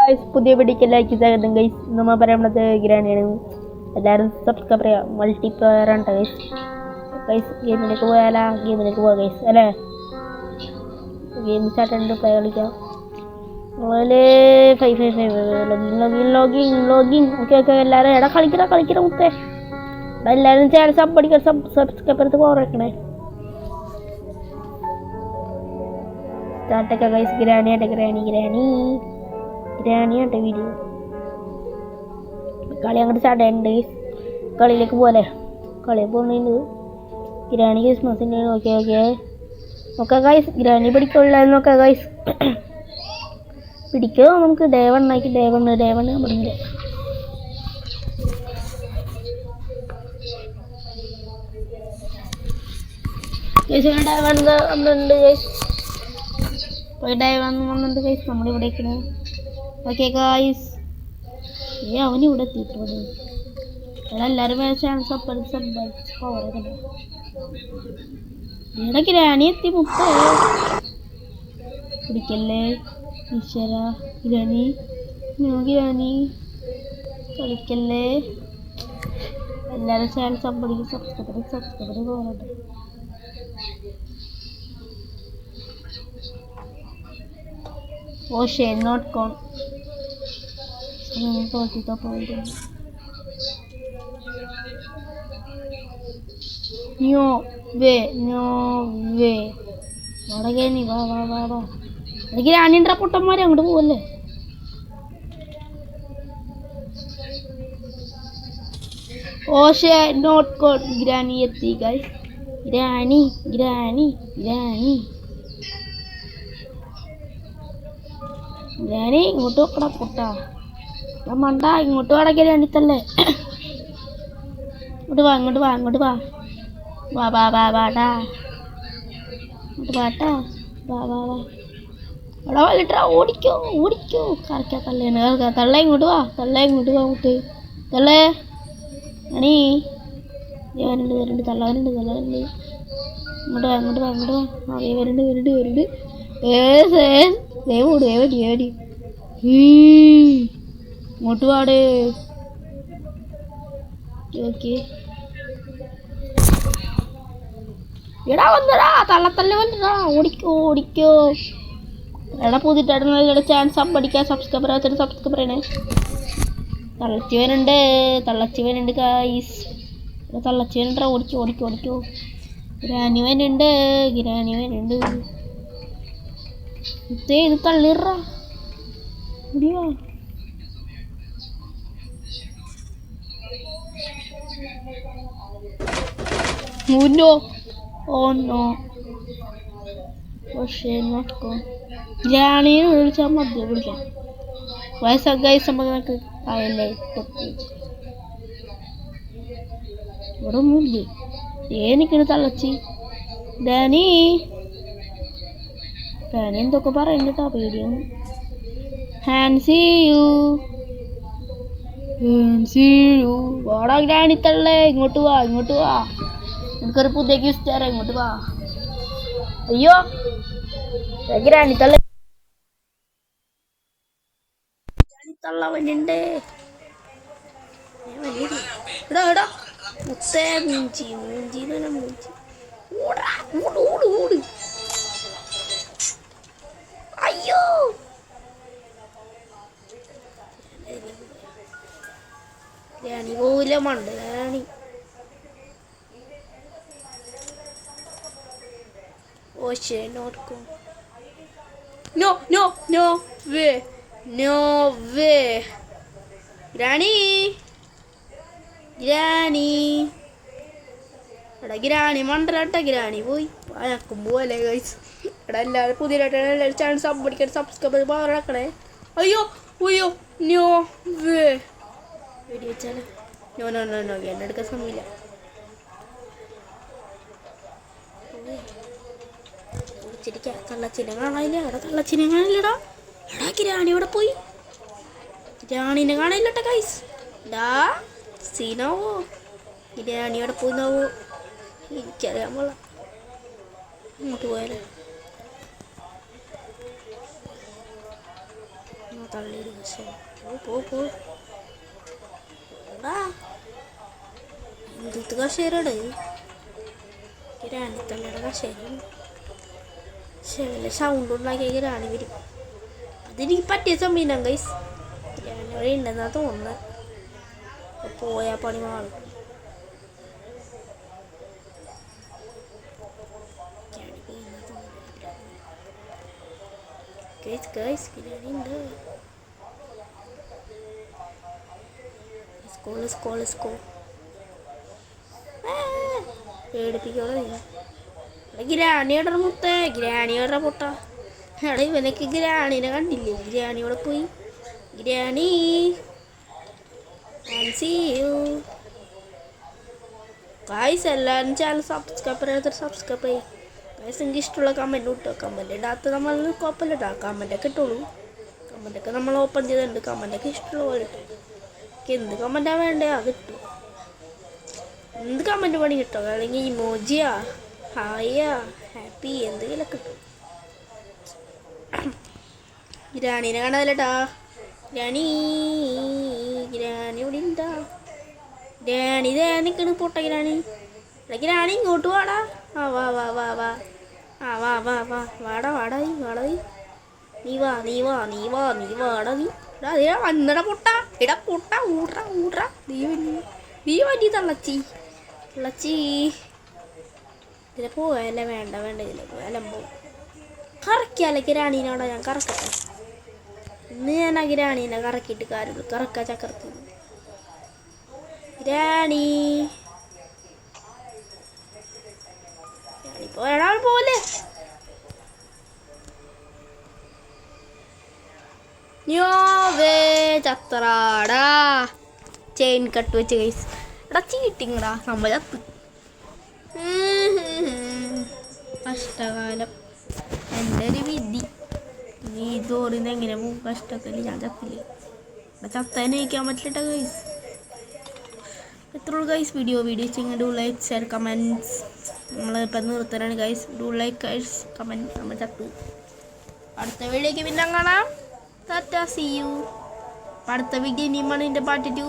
Guys പുതിയ വീഡിയോക്ക് like സ്വാഗതം ഗൈസ്. നമ്മൾ പറയുന്നത് ഗ്രാനിയാണ്. എല്ലാവരും സബ്സ്ക്രൈബ് ചെയ്യുക. മൾട്ടിപ്ലെയർ ആണ് ഗൈസ്. ഗൈസ് ഗെയിമിലേക്ക് പോയാലാ? ഗെയിമിലേക്ക് പോവാം ഗൈസ് അല്ലേ? ഗെയിം സ്റ്റാർട്ട് ഉണ്ട്. പ്ലേ കളിക്കാം. അതുപോലെ 555 ലോഗിങ് ഓക്കെ എല്ലാവരും എടാ കളിക്കണ മുത്തേ. എല്ലാവരും ചാനൽ സബ്സ്ക്രൈബ് എടുത്ത് പോകണേ. സ്റ്റാർട്ടൊക്കെ ഗൈസ്. ഗ്രാനിയാട്ടെ വീഡിയോ. കളി അങ്ങോട്ട് സ്റ്റാർട്ട് ചെയ്യുന്നുണ്ട്. കളിയിലേക്ക് പോലെ കളി പോകുന്നുണ്ട്. ഗ്രാനി ക്രിസ്മസിൻ്റെ ഓക്കെ ഗൈസ്. ഗ്രാനി പിടിക്കുള്ളതെന്നൊക്കെ ഗൈസ്. പിടിക്കോ നമുക്ക് ഡേ 1 ആക്കി. ഡേ 1 പറഞ്ഞില്ലേ. ഡേ 1 വന്നിട്ടുണ്ട് ഗൈസ്. ഡേ 1 വന്നിട്ടുണ്ട് ഗൈസ്. നമ്മളിവിടേക്കാണ്. Okay guys. അവനിവിടെ എത്തിയിട്ടുണ്ട്. എല്ലാവരും ഇവിടെ ഗ്രാനി എത്തി. മുപ്പ പിടിക്കല്ലേ ഈശ്വര. ഗ്രാനി കളിക്കല്ലേ. എല്ലാവരും ചാനൽ സബ്സ്ക്രൈബ് പോകട്ടെ. ഓ ഷെയർ നോട്ട് കോൺ തോറ്റിട്ടോ പോയിട്ടുണ്ട്. നോ വേ വടകേനി വാ എനിക്ക് രാണിൻ്റെ പൊട്ടന്മാരെ അങ്ങോട്ട് പോവല്ലേ. ഓ ഷെയർ നോട്ട് കോൺ. ഗ്രാനി എത്തി ഗൈസ്. ഗ്രാനി ഇങ്ങോട്ട് വെക്കടാ പൊട്ടാ. മണ്ട ഇങ്ങോട്ട് വാടക വേണ്ടിത്തല്ലേ. ഇങ്ങോട്ട് വാ വാടാ. ഇങ്ങോട്ട് വാട്ടാ. വാ വലിട്ടാ. ഓടിക്കോ കറക്കാ തള്ളേണ്. തള്ള ഇങ്ങോട്ട് വാ മുട്ട് തള്ളേ. അണീ വരുന്നുണ്ട് തള്ളവരുണ്ട്. ഇങ്ങോട്ട് വാ. വരുന്നുണ്ട്. വേവടി ഇങ്ങോട്ട് പാട്. ഓക്കെ എടാ വന്നടാ. തള്ളത്തല്ല വന്നടാ. ഓടിക്കോ എടാ. പുതിയിട്ടായിട്ട് ചാൻസ് പഠിക്കാൻ സബ്സ്ക്രൈബ് ചെയ്യണേ. തള്ളച്ചി വരുന്നുണ്ട് ഗൈസ്. തള്ളച്ചി വരുന്നുണ്ടാ. ഓടിക്കോ. ഗ്രാനി വരുന്നുണ്ട്. ഇത് തള്ളിറാ. മുടിവാ. ഗ്രാനിയെ വിളിച്ചാൽ മതി. വിളിക്കാം വയസ്സ നമുക്ക് ആയല്ലേ. ഇവിടെ ഒന്നുമില്ലേ. എനിക്കാണ് തള്ളച്ചി. ഡാനി എന്തൊക്കെ പറയുന്നുണ്ടാ. പേടിയാണ്. ഹാൻസി യു വാടാ ഗ്രാനി തള്ളേ. ഇങ്ങോട്ട് വാ. എനിക്കൊരു പുതിയ ഗിഫ്റ്റ് തരാം. ഇങ്ങോട്ട് വാ. അയ്യോ ഗ്രാനി തള്ള വന്നിണ്ട്. ഇടാ മുത്തേ. മൂഞ്ചി ഓട്. അയ്യോ ഗ്രാനി പോവില്ല. മണ്ട ഗ്രാനി. ഓ ഷെയർ നോട്ട് കോൺ. നോ വേ ഗ്രാനി എടാ. ഗ്രാനി മണ്ടലാട്ട. ഗ്രാനി പോയി അയക്കും പോലെ ഗൈസ്. എടാ എല്ലാവരും പുതിയതായിട്ടാണ്. എല്ലാവരും ചാനൽ സബ്സ്ക്രൈബ് മാറണേ. അയ്യോ നോ വേ വീഡിയോ വെച്ചാലോ. നോ എന്നെ എടുക്കാൻ സമയമില്ല. തള്ളച്ചിനെ കാണാനില്ല. എടാ ഗ്രാനി ഇവിടെ പോയി. ഗ്രാണിനെ കാണാനില്ലട്ടെ ഗൈസ്. സീനാവോ. ഗ്രാനി അവിടെ പോയി നാവോ. എനിക്കറിയാൻ പോള. അങ്ങോട്ട് പോയാലോ. തള്ളിയിടും പക്ഷേ പോ എന്ത് കശേരട് ഗ്രാനി തള്ളിയുടെ കശേരം പക്ഷേ വല്ല സൗണ്ട് ഉണ്ടാക്കിയ ഗ്രാനി വരും. അതെനിക്ക് പറ്റിയ സമയം ഗൈസ്. ഗ്രാനി അവിടെ ഉണ്ടെന്നാ തോന്നുന്നത്. പോയാ പണി മാറും. Guys, ഗ്രാനി ഉണ്ട്. Let's go. പേടിപ്പിക്കോളെ ഗ്രാണിയുടെ മുത്തേ, ഗ്രാണിയുടെ പൊട്ട. എടാ ഇവനൊക്കെ ഗ്രാണീനെ കണ്ടില്ലേ? ഗ്രാണിയോടെ പോയി. ഗ്രാണി ഗൈസ്, എല്ലാവരും ചാനൽ സബ്സ്ക്രൈബ് ചെയ്യും. ഗൈസ്, എനിക്ക് ഇഷ്ടമുള്ള കമൻറ്റ് കിട്ടുമോ? കമൻറ്റ് ഇടാത്ത നമ്മൾ കുഴപ്പമില്ല കേട്ടോ. കമൻറ്റൊക്കെ ഇട്ടോളൂ. കമൻറ്റൊക്കെ നമ്മൾ ഓപ്പൺ ചെയ്തിട്ടുണ്ട്. കമൻറ്റൊക്കെ ഇഷ്ടമുള്ള പോലെ ഇട്ടു. എന്ത് കമൻറ്റാണ് വേണ്ടേ അത് ഇട്ടു. എന്ത് കമൻറ്റ് പണി കിട്ടും. അല്ലെങ്കിൽ ഇമോജിയാ, ഹായാ, ഹാപ്പി എന്തെങ്കിലുമൊക്കെ കിട്ടും. ഗ്രാണീനെ കാണാതല്ലേട്ടാ. ഗ്രാണി ഇവിടെ ഉണ്ടാ. ഗ്രാണി ഇതേ നിൽക്കണ് പൊട്ട ഗ്രാണി. ഗ്രാണി ഇങ്ങോട്ട് വാടാ. വാ വാടാ നീ വാടാ നീ. വന്നടാ പൊട്ട. ഇടാ പൊട്ട. ഊട്ര നീ വണ്ടി തള്ളച്ചി ഇതിലെ പോയല്ലേ. വേണ്ട ഇതിലെ പോയാലും പോകും. കറക്കിയാലേ ഗ്രാണീനോടാ ഞാൻ കറക്കട്ടെ. ഇന്ന് ഞാൻ ആ ഗ്രാണീനെ കറക്കിയിട്ട് കാര്യമുള്ളൂ. കറക്ക ചക്കരത്തി ഗ്രാണി ഒരാൾ പോലെ ചത്തറാടാ. ചെയിൻ കട്ട് വെച്ച് ഗൈസ്. എടാ ചീട്ടിങ്ങടാ. നമ്മൾ ചത്ത്. കഷ്ടകാലം. എൻ്റെ ഒരു വിധി. നീ തോറിന്ന് എങ്ങനെ പോകും? കഷ്ടക്കല്. ഞാൻ ചത്തില്ലേ. ചത്തനെ വയ്ക്കാൻ പറ്റില്ല ഗൈസ്. എത്ര ഗൈസ് വീഡിയോ വെച്ചിങ്ങനെ ഡു ലൈക്ക് ഷെയർ കമൻറ്റ്സ്. നമ്മളിപ്പോൾ നിർത്തലാണ് guys. Do like guys comment. നമ്മൾ ചത്തു. അടുത്ത വീഡിയോക്ക് പിന്നെ കാണാം. Tata, see you. അടുത്ത വീഡിയോ ഇനിയുമാണ് എൻ്റെ പാർട്ട് 2.